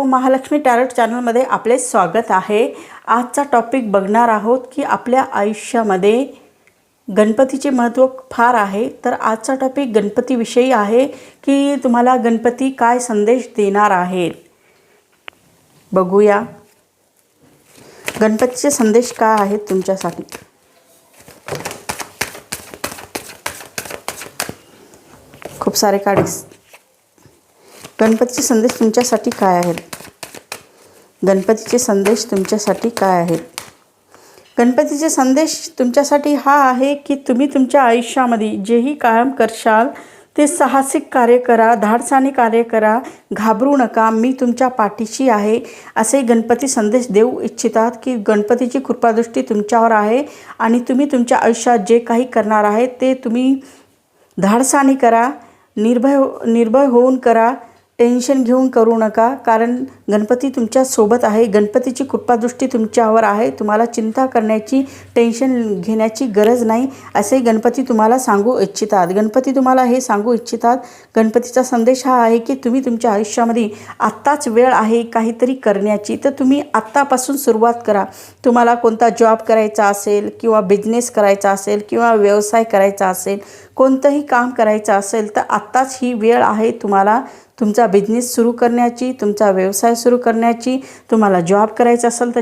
Mahalakshmi tarot चॅनलमध्ये आपले स्वागत आहे। आजचा टॉपिक बघणार आहोत की आपल्या आयुष्यामध्ये गणपतीचे महत्त्व फार आहे। तर आजचा टॉपिक गणपतीविषयी आहे की तुम्हाला गणपती काय संदेश देणार आहेत, बघूया गणपतीचे संदेश काय आहेत तुमच्यासाठी। खूप सारे कार्ड। गणपतीचे संदेश तुमच्यासाठी काय आहेत? गणपतीचे संदेश तुमच्यासाठी काय आहेत? गणपतीचे संदेश तुमच्यासाठी हा आहे की तुम्ही तुमच्या आयुष्यामध्ये जेही काम करशाल ते साहसिक कार्य करा, धाडसाने कार्य करा, घाबरू नका, मी तुमच्या पाठीशी आहे असे गणपती संदेश देऊ इच्छितात की गणपतीची कृपादृष्टी तुमच्यावर आहे आणि तुम्ही तुमच्या आयुष्यात जे काही करणार आहे ते तुम्ही धाडसाने करा, निर्भय होऊन करा, टेन्शन घेऊन करू नका, कारण गणपती तुमच्या सोबत आहे। गणपतीची कृपादृष्टी तुमच्यावर आहे, तुम्हाला चिंता करण्याची, टेन्शन घेण्याची गरज नाही असे गणपती तुम्हाला सांगू इच्छितात। गणपती तुम्हाला हे सांगू इच्छितात, गणपतीचा संदेश हा आहे की तुम्ही तुमच्या आयुष्यामध्ये आत्ताच वेळ आहे काहीतरी करण्याची, तर तुम्ही आत्तापासून सुरुवात करा। तुम्हाला कोणता जॉब करायचा असेल किंवा बिझनेस करायचा असेल किंवा व्यवसाय करायचा असेल, कोणतंही काम करायचं असेल तर आत्ताच ही वेळ आहे तुम्हाला तुमचा बिझनेस सुरू करण्याची, तुमचा व्यवसाय सुरू करण्याची। तुम्हाला जॉब करायचा असेल तर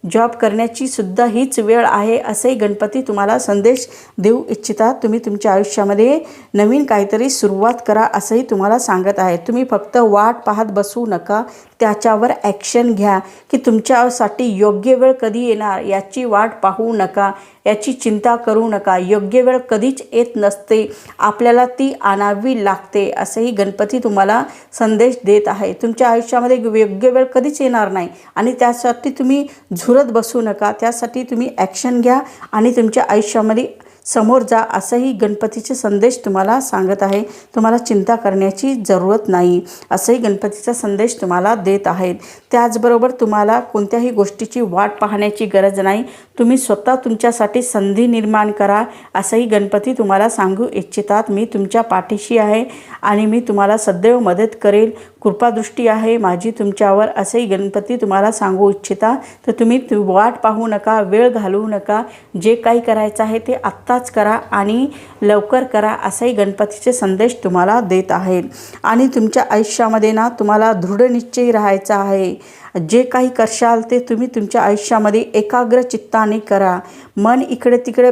जॉब करण्याची सुद्धा हीच वेळ आहे असे गणपती तुम्हाला संदेश देऊ इच्छितात। तुम्ही तुमच्या आयुष्यामध्ये नवीन काहीतरी सुरुवात करा असंही तुम्हाला सांगत आहे। तुम्ही फक्त वाट पाहत बसू नका, त्याच्यावर ॲक्शन घ्या की तुमच्यासाठी योग्य वेळ कधी येणार याची वाट पाहू नका, याची चिंता करू नका। योग्य वेळ कधीच येत नसते, आपल्याला ती आणावी लागते असेही गणपती तुम्हाला संदेश देत आहे। तुमच्या आयुष्यामध्ये योग्य वेळ कधीच येणार नाही आणि त्यासाठी तुम्ही झुरत बसू नका, त्यासाठी तुम्ही ॲक्शन घ्या आणि तुमच्या आयुष्यामध्ये समोर जा असंही गणपतीचे संदेश तुम्हाला सांगत आहे। तुम्हाला चिंता करण्याची जरूरत नाही असंही गणपतीचा संदेश तुम्हाला देत आहेत। त्याचबरोबर तुम्हाला कोणत्याही गोष्टीची वाट पाहण्याची गरज नाही, तुम्ही स्वतः तुमच्यासाठी संधी निर्माण करा असंही गणपती तुम्हाला सांगू इच्छितात। मी तुमच्या पाठीशी आहे आणि मी तुम्हाला सदैव मदत करेल, कृपादृष्टी आहे माझी तुमच्यावर असेही गणपती तुम्हाला सांगू इच्छिता। तर तुम्ही वाट पाहू नका, वेळ घालवू नका, जे काही करायचं आहे ते आत्ताच करा आणि लवकर करा असेही गणपतीचे संदेश तुम्हाला देत आहेत। आणि तुमच्या आयुष्यामध्ये ना तुम्हाला दृढनिश्चयी राहायचं आहे। जे काही करशाल ते तुम्ही तुमच्या आयुष्यामध्ये एकाग्र चित्ताने करा, मन इकडे तिकडे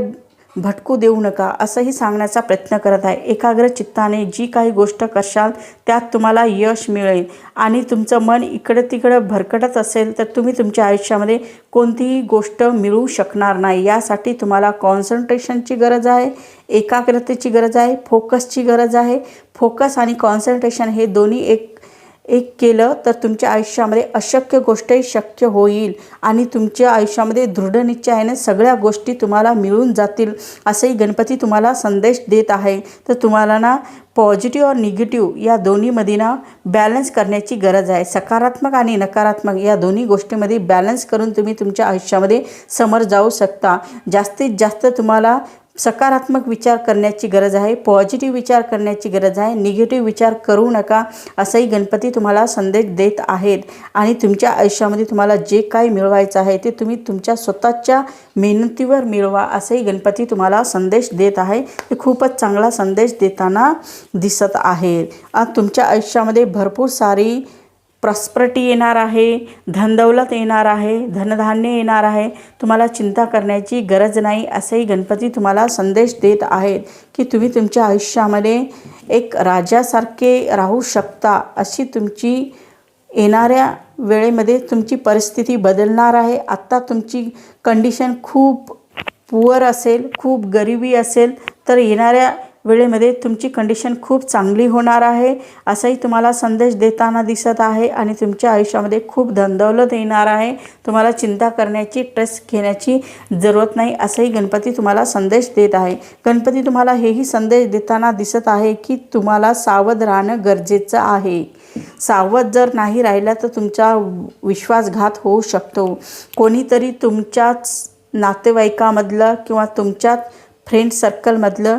भटकू देऊ नका असंही सांगण्याचा प्रयत्न करत आहे। एकाग्र चित्ताने जी काही गोष्ट करशाल त्यात तुम्हाला यश मिळेल आणि तुमचं मन इकडे तिकडे भरकटत असेल तर तुम्ही तुमच्या आयुष्यामध्ये कोणतीही गोष्ट मिळवू शकणार नाही। यासाठी तुम्हाला कॉन्सन्ट्रेशनची गरज आहे, एकाग्रतेची गरज आहे, फोकसची गरज आहे। फोकस आणि कॉन्सन्ट्रेशन हे दोन्ही एक केलं तर तुमच्या आयुष्यामध्ये अशक्य गोष्टही शक्य होईल आणि तुमच्या आयुष्यामध्ये दृढनिश्चयाने सगळ्या गोष्टी तुम्हाला मिळून जातील असेही गणपती तुम्हाला संदेश देत आहे। तर तुम्हाला ना पॉझिटिव्ह और निगेटिव्ह या दोन्हीमध्ये ना बॅलन्स करण्याची गरज आहे। सकारात्मक आणि नकारात्मक या दोन्ही गोष्टींमध्ये बॅलन्स करून तुम्ही तुमच्या आयुष्यामध्ये समोर जाऊ शकता। जास्तीत जास्त तुम्हाला सकारात्मक विचार करण्याची गरज आहे, पॉझिटिव्ह विचार करण्याची गरज आहे, निगेटिव्ह विचार करू नका असंही गणपती तुम्हाला संदेश देत आहेत। आणि तुमच्या आयुष्यामध्ये तुम्हाला जे काही मिळवायचं आहे ते तुम्ही तुमच्या स्वतःच्या मेहनतीवर मिळवा असेही गणपती तुम्हाला संदेश देत आहे। ते खूपच चांगला संदेश देताना दिसत आहे। तुमच्या आयुष्यामध्ये भरपूर सारी प्रॉस्परिटी येणार आहे, धनदौलत येणार आहे, धनधान्य येणार आहे, तुम्हाला चिंता करण्याची गरज नाही असेही गणपती तुम्हाला संदेश देत आहेत की तुम्ही तुमच्या आयुष्यामध्ये एक राजासारखे राहू शकता। अशी तुमची येणाऱ्या वेळेमध्ये तुमची परिस्थिती बदलणार आहे। आत्ता तुमची कंडिशन खूप पुअर असेल, खूप गरिबी असेल, तर येणाऱ्या वेळेमध्ये तुमची कंडिशन खूप चांगली होणार आहे असाही तुम्हाला संदेश देताना दिसत आहे। आणि तुमच्या आयुष्यामध्ये खूप धनदौलत येणार आहे, तुम्हाला चिंता करण्याची, स्ट्रेस घेण्याची जरूरत नाही असाही गणपती तुम्हाला संदेश देत आहे। गणपती तुम्हाला हेही संदेश देताना दिसत आहे की तुम्हाला सावध राहणं गरजेचं आहे। सावध जर नाही राहिला तर तुमचा विश्वासघात होऊ शकतो। कोणीतरी तुमच्याच नातेवाईकामधलं किंवा तुमच्याच फ्रेंड सर्कलमधलं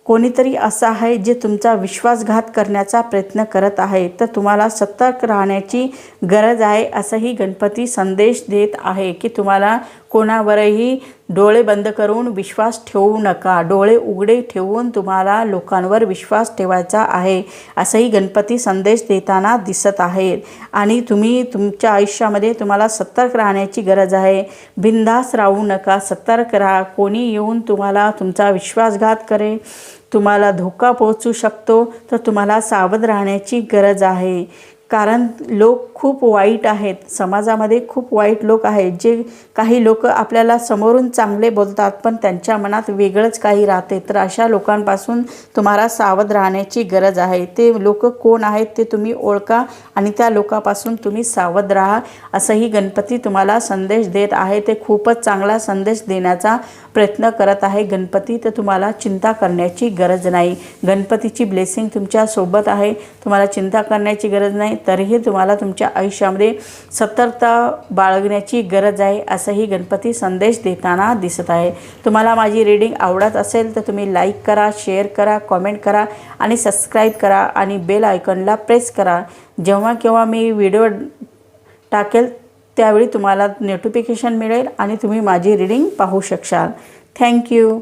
कोणीतरी असं आहे जे तुमचा विश्वासघात करण्याचा प्रयत्न करत आहे, तर तुम्हाला सतर्क राहण्याची गरज आहे असंही गणपती संदेश देत आहे की तुम्हाला कोणावरही डोळे बंद करून विश्वास ठेवू नका. डोळे उघडे ठेवून तुम्हाला लोकांवर विश्वास ठेवायचा आहे असंही गणपती संदेश देताना दिसत आहेत. आणि तुम्ही तुमच्या आयुष्यामध्ये तुम्हाला सतर्क राहण्याची गरज आहे. बिनधास्त राहू नका, सतर्क राहा. कोणी येऊन तुम्हाला तुमचा विश्वासघात करेल, तुम्हाला धोका पोहोचू शकतो, तर तुम्हाला सावध राहण्याची गरज आहे. कारण लोक खूप वाईट आहेत, समाजामध्ये खूप वाईट लोक आहेत. जे काही लोक आपल्याला समोरून चांगले बोलतात पण त्यांच्या मनात वेगळंच काही राहते, तर अशा लोकांपासून तुम्हाला सावध राहण्याची गरज आहे. ते लोक कोण आहेत ते तुम्ही ओळखा आणि त्या लोकांपासून तुम्ही सावध राहा असंही गणपती तुम्हाला संदेश देत आहे. ते खूपच चांगला संदेश देण्याचा प्रयत्न करत आहे गणपती. तर तुम्हाला चिंता करण्याची गरज नाही. गणपतीची ब्लेसिंग तुमच्यासोबत आहे, तुम्हाला चिंता करण्याची गरज नाही. तरीही तुम्हाला तुमच्या आयुष्यामध्ये सतर्कता बाळगण्याची गरज आहे असंही गणपती संदेश देताना दिसत आहे. तुम्हाला माझी रीडिंग आवडत असेल तर तुम्ही लाईक करा, शेअर करा, कॉमेंट करा आणि सबस्क्राईब करा आणि बेल आयकॉनला प्रेस करा. जेव्हा केव्हा मी व्हिडिओ टाकेल त्यावेळी तुम्हाला नोटिफिकेशन मिळेल आणि तुम्ही माझी रीडिंग पाहू शकाल. थँक्यू.